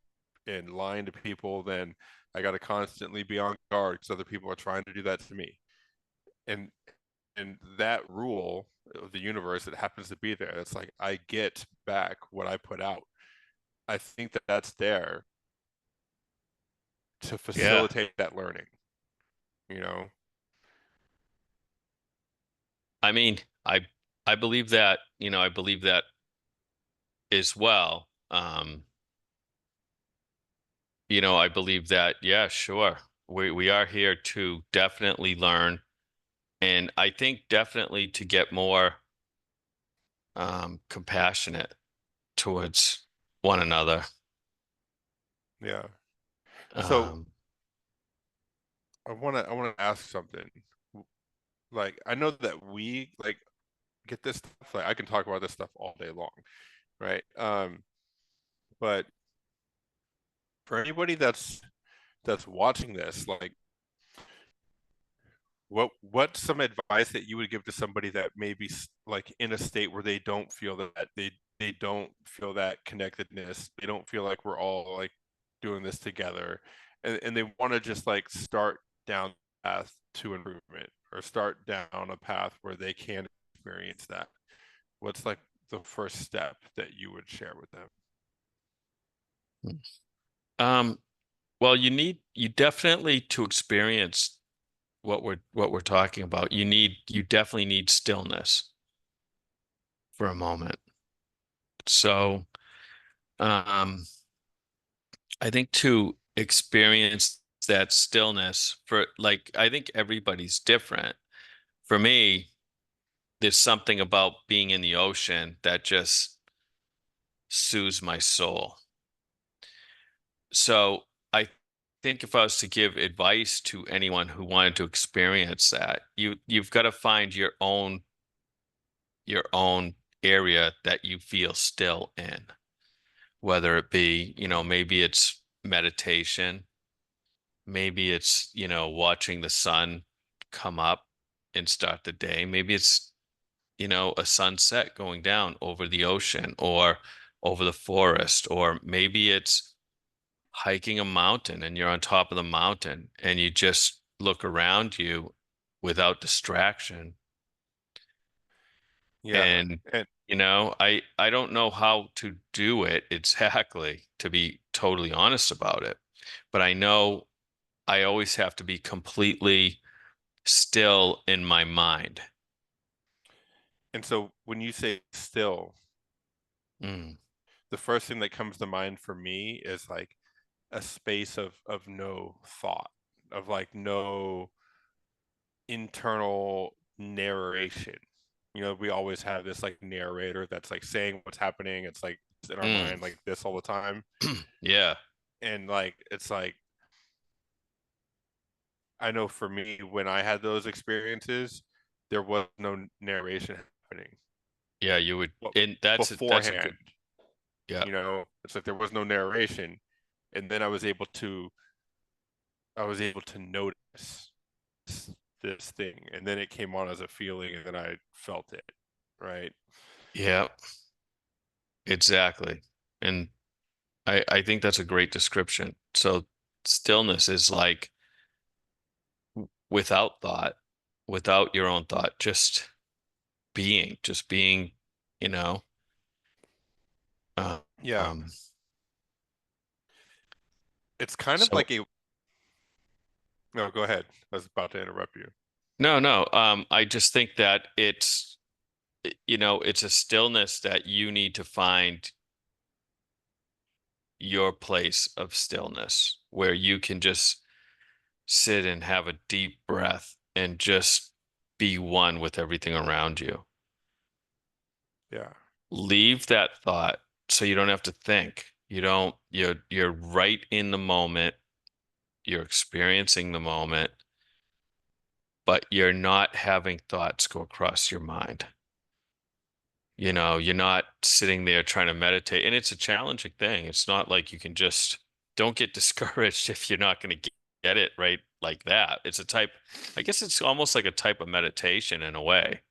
lying to people, then I got to constantly be on guard because other people are trying to do that to me. And that rule of the universe that happens to be there, it's like I get back what I put out. I think that that's there to
Yeah.
facilitate that learning, you know?
I mean, I believe that, I believe that as well. I believe that, yeah, sure. We are here to definitely learn, and I think definitely to get more compassionate towards one another.
Yeah. So
Um,
I wanna ask something. Like I know that we like get this stuff, like I can talk about this stuff all day long, right? But for anybody that's watching this, like what's some advice that you would give to somebody that maybe like in a state where they don't feel that they don't feel that connectedness, they don't feel like we're all like doing this together, and they want to just like start down the path to improvement or start down a path where they can experience that. What's like the first step that you would share with them?
um, well, you definitely to experience what we're talking about, you definitely need stillness for a moment. So, um, I think to experience that stillness for like, I think everybody's different. For me, there's something about being in the ocean that just soothes my soul. So I think if I was to give advice to anyone who wanted to experience that, you've got to find your own area that you feel still in, whether it be, maybe it's meditation, maybe it's, watching the sun come up and start the day. Maybe it's, a sunset going down over the ocean or over the forest, or maybe it's hiking a mountain and you're on top of the mountain and you just look around you without distraction.
Yeah,
And,
and
I don't know how to do it exactly, to be totally honest about it, but I know I always have to be completely still in my mind.
so when you say still,
Mm,
the first thing that comes to mind for me is like a space of no thought, of like no internal narration. You know, we always have this like narrator that's like saying what's happening. It's like it's in our
mm.
mind like this all the time.
Yeah,
And like it's like I know for me when I had those experiences, there was no narration happening.
yeah, you would,
Well,
and that's a good,
beforehand,
yeah,
you know, it's like there was no narration. And then I was able to notice this thing, and then it came on as a feeling, and then I felt it, right?
yeah, exactly. And I think that's a great description. So stillness is like without thought, without your own thought, just being, you know. Uh,
Yeah.
um,
It's kind of
so
like a, no, go ahead. I was about to interrupt you.
no, no. I just think that it's a stillness that you need to find your place of stillness where you can just sit and have a deep breath and just be one with everything around you.
Yeah.
Leave that thought so you don't have to think. You're right in the moment. You're experiencing the moment, but you're not having thoughts go across your mind. You're not sitting there trying to meditate. And it's a challenging thing. It's not like you can just don't get discouraged if you're not going to get it right like that. I guess it's almost like a type of meditation in a way,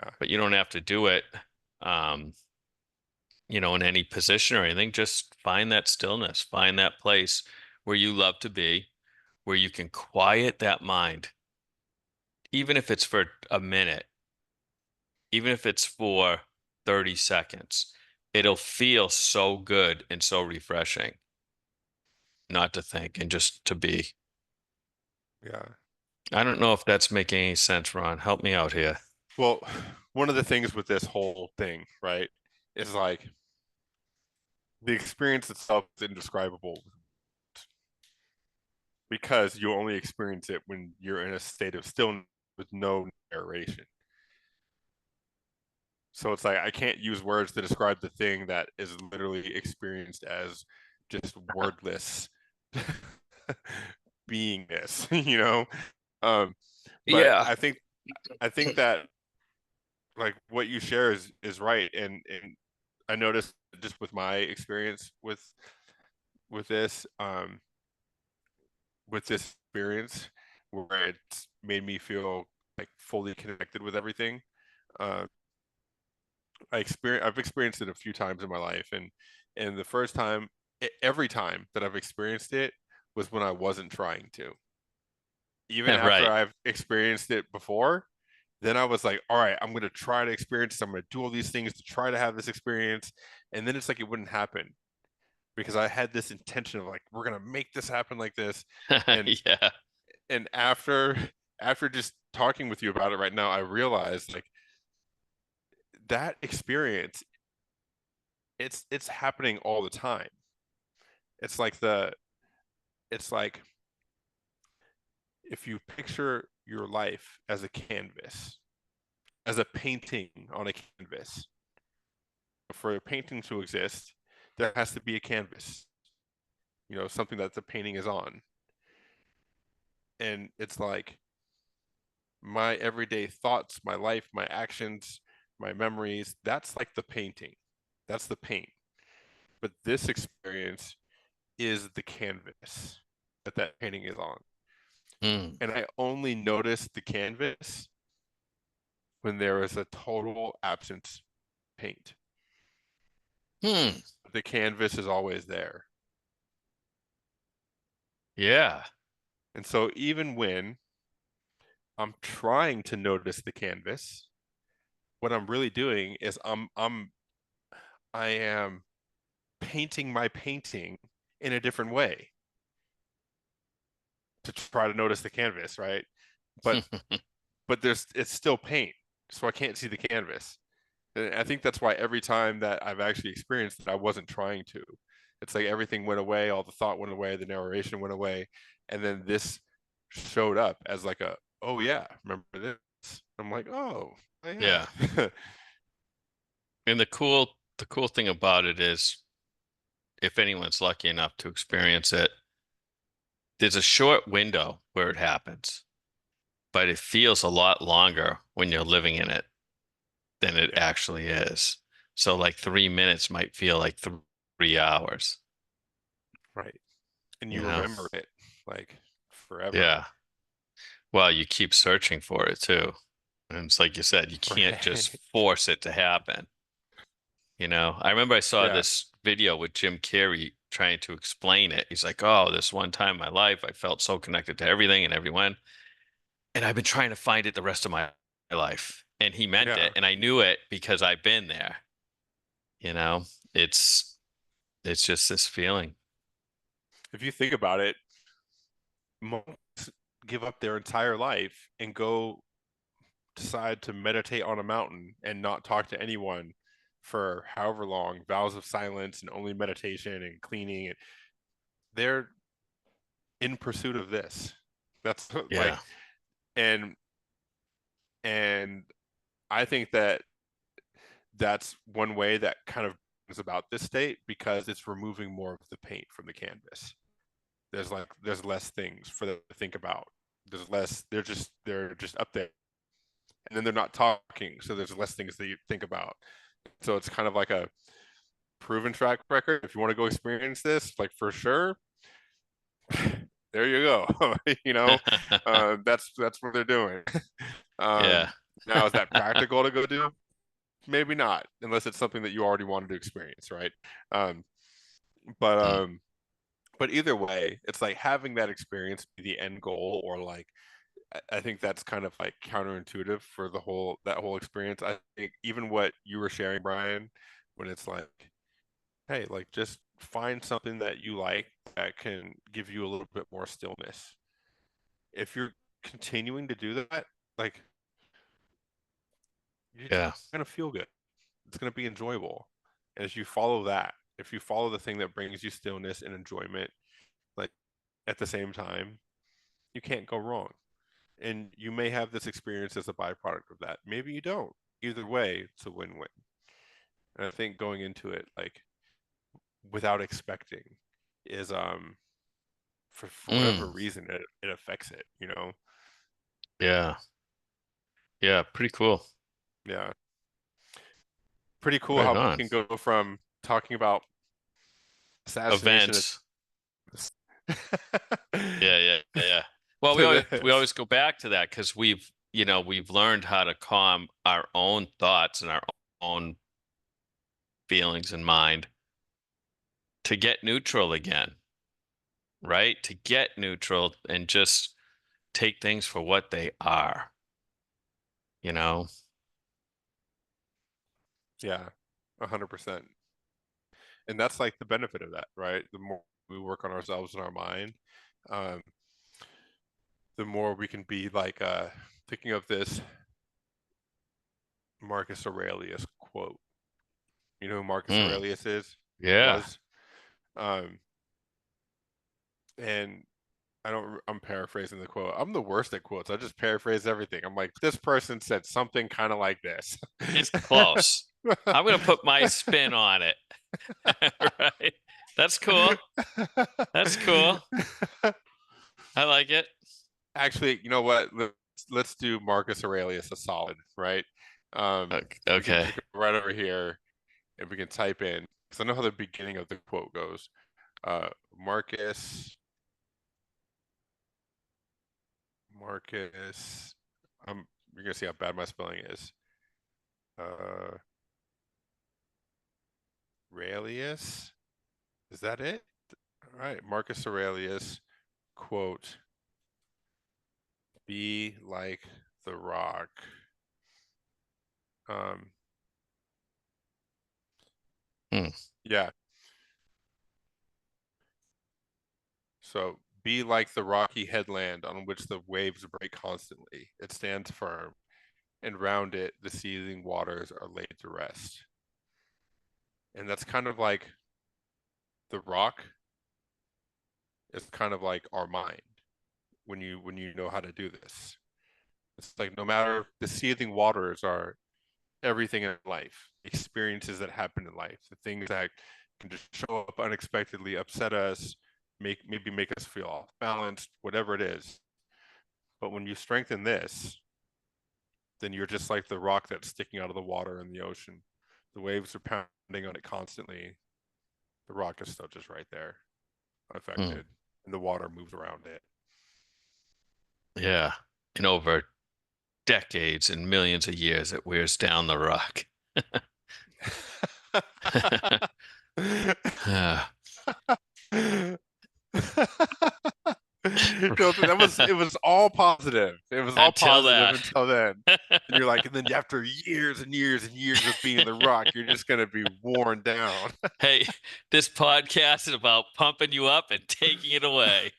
Yeah.
but you don't have to do it, um, in any position or anything. Just find that stillness, find that place where you love to be, where you can quiet that mind, even if it's for a minute, even if it's for 30 seconds. It'll feel so good and so refreshing not to think and just to be.
Yeah.
I don't know if that's making any sense, Ron. Help me out here.
Well, one of the things with this whole thing, right, is like the experience itself is indescribable because you only experience it when you're in a state of stillness with no narration. So it's like I can't use words to describe the thing that is literally experienced as just wordless beingness, you know? Um, but
Yeah.
I think that like what you share is right. And I noticed just with my experience with with this experience where it's made me feel like fully connected with everything. Uh, I've experienced it a few times in my life, and the first time, every time that I've experienced it was when I wasn't trying to. Even after
Right.
I've experienced it before, then I was like, all right, I'm going to try to experience this. I'm going to do all these things to try to have this experience. And then it's like it wouldn't happen because I had this intention of like, we're going to make this happen like this. And
Yeah.
and after just talking with you about it right now, I realized like that experience, it's happening all the time. It's like it's like if you picture your life as a canvas, as a painting on a canvas. For a painting to exist, there has to be a canvas, something that the painting is on. And it's like my everyday thoughts, my life, my actions, my memories, that's like the painting. That's the paint. But this experience is the canvas that painting is on.
Hmm.
And I only notice the canvas when there is a total absence of paint.
Hmm.
The canvas is always there.
Yeah.
And so even when I'm trying to notice the canvas, what I'm really doing is I am painting my painting in a different way to try to notice the canvas, right? But it's still paint, so I can't see the canvas. And I think that's why every time that I've actually experienced it, I wasn't trying to. It's like everything went away, all the thought went away, the narration went away, and then this showed up as like a, oh yeah, remember this? I'm like, oh yeah.
Yeah. And the cool thing about it is if anyone's lucky enough to experience it, there's a short window where it happens, but it feels a lot longer when you're living in it than it
Yeah,
actually is. So like 3 minutes might feel like 3 hours,
right. And
you
you
know?
remember it like forever.
Yeah. Well, you keep searching for it too. And it's like you said, you can't just
Right.
force it to happen. I remember I saw
Yeah.
this video with Jim Carrey trying to explain it. He's like, "Oh, this one time in my life, I felt so connected to everything and everyone, and I've been trying to find it the rest of my life." And he meant
Yeah.
it, and I knew it because I've been there, you know? it's just this feeling.
If you think about it, monks give up their entire life and go decide to meditate on a mountain and not talk to anyone for however long, vows of silence and only meditation and cleaning. They're in pursuit of this. That's like,
Yeah.
and and I think that that's one way that kind of is about this state because it's removing more of the paint from the canvas. There's less things for them to think about. There's less. They're just up there, and then they're not talking, so there's less things that you think about. So it's kind of like a proven track record. If you want to go experience this, like for sure, there you go. you know, that's what they're doing.
Yeah.
Now, is that practical to go do? Maybe not, unless it's something that you already wanted to experience, right? Um, but
Mm.
um, but either way, it's like having that experience be the end goal, or like I think that's kind of like counterintuitive for that whole experience. I think even what you were sharing, Brian, when it's like, hey, like just find something that you like that can give you a little bit more stillness. If you're continuing to do that, like you're
Yeah.
gonna feel good. It's gonna be enjoyable. And as you follow that, if you follow the thing that brings you stillness and enjoyment, like at the same time, you can't go wrong. And you may have this experience as a byproduct of that. Maybe you don't. Either way, it's a win-win. And I think going into it like without expecting is for whatever
Mm.
reason it affects it, you know?
Yeah. Yeah. Pretty cool.
Yeah. Pretty cool
Right
how we
on.
can go from talking about assassination
Events. Yeah. Yeah. Yeah. Well,
to
we
this.
always go back to that because we've learned how to calm our own thoughts and our own feelings and mind to get neutral again, right? To get neutral and just take things for what they are, you know?
Yeah, 100%. And that's like the benefit of that, right? The more we work on ourselves and our mind, um, the more we can be like thinking of this Marcus Aurelius quote. You know who Marcus
Mm.
Aurelius is?
Yeah.
Was? Um, and I'm paraphrasing the quote. I'm the worst at quotes. I just paraphrase everything. I'm like, this person said something kind of like this.
It's close. I'm gonna put my spin on it. Right? That's cool. That's cool. I like it.
Actually, you know what? Let's do Marcus Aurelius a solid, right? We can
Okay.
just go right over here and we can type in because I know how the beginning of the quote goes. Marcus, Marcus. You're gonna see how bad my spelling is. Uh, Aurelius. Is that it? All right, Marcus Aurelius quote: "Be like the rock." Um,
Hmm.
yeah. So be like the rocky headland on which the waves break constantly. It stands firm, and round it the seething waters are laid to rest. And that's kind of like the rock is kind of like our mind when you know how to do this. It's like no matter the seething waters are everything in life, experiences that happen in life, the things that can just show up unexpectedly, upset us, maybe make us feel off balanced, whatever it is. But when you strengthen this, then you're just like the rock that's sticking out of the water in the ocean. The waves are pounding on it constantly. The rock is still just right there,
Hmm.
unaffected, and the water moves around it.
Yeah. And over decades and millions of years, it wears down the rock.
No, it was all positive. It was all
Until
positive
that.
until then. And you're like, and then after years and years and years of being the Rock, you're just gonna be worn down.
Hey, this podcast is about pumping you up and taking it away.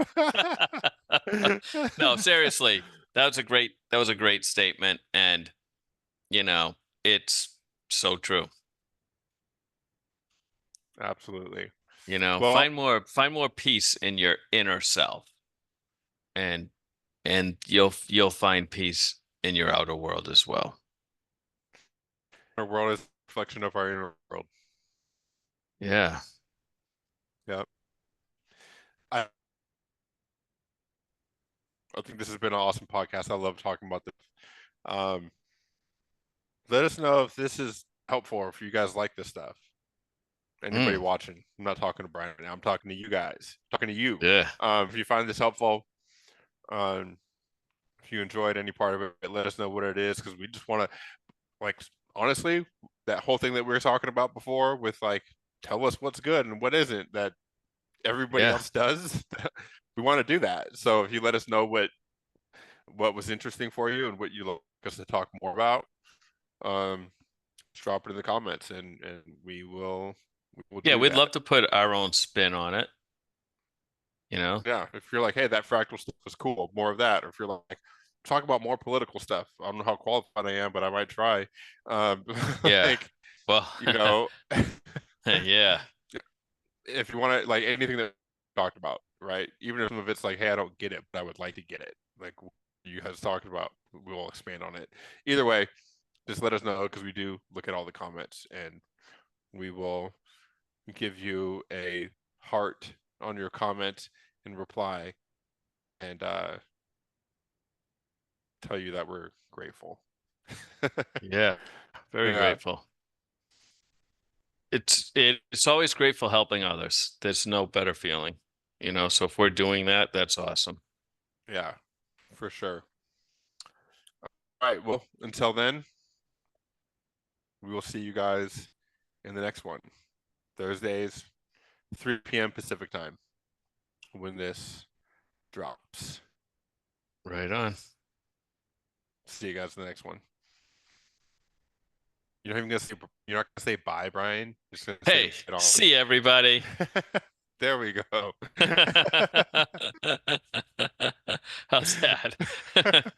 No, seriously, that was a great statement, and you know, it's so true.
Absolutely.
You know,
Well,
find more peace in your inner self, and you'll find peace in your outer world as well.
our world is a reflection of our inner world.
Yeah.
Yep. I, I think this has been an awesome podcast. I love talking about this. Um, let us know if this is helpful or if you guys like this stuff. Anybody
Mm,
watching? I'm not talking to Brian right now. I'm talking to you guys. I'm talking to you.
yeah.
If you find this helpful, um, if you enjoyed any part of it, let us know what it is because we just want to, like, honestly, that whole thing that we were talking about before with like, tell us what's good and what isn't that everybody
Yeah.
else does. We want to do that. So if you let us know what was interesting for you and what you like us to talk more about, um, just drop it in the comments and we will
Yeah,
do
we'd
that.
love to put our own spin on it, you know?
Yeah, if you're like, hey, that fractal stuff was cool, more of that. Or if you're like, talk about more political stuff. I don't know how qualified I am, but I might try. Um,
Yeah.
like,
Well,
you know,
yeah.
if you want to, like anything that we talked about, right? Even if some of it's like, hey, I don't get it, but I would like to get it. Like you guys talked about, we will expand on it. Either way, just let us know because we do look at all the comments and we will give you a heart on your comment and reply and tell you that we're grateful.
Yeah. Very
Yeah,
grateful. It's always grateful helping others. There's no better feeling, you know? So if we're doing that, that's awesome.
yeah, for sure. All right, well, until then, we will see you guys in the next one. Thursdays, 3 p.m. Pacific time when this drops.
Right on.
See you guys in the next one. You're not even gonna say you're not gonna say bye, Brian. You're just gonna say
Hey,
right on.
see everybody.
There we go.
How's that?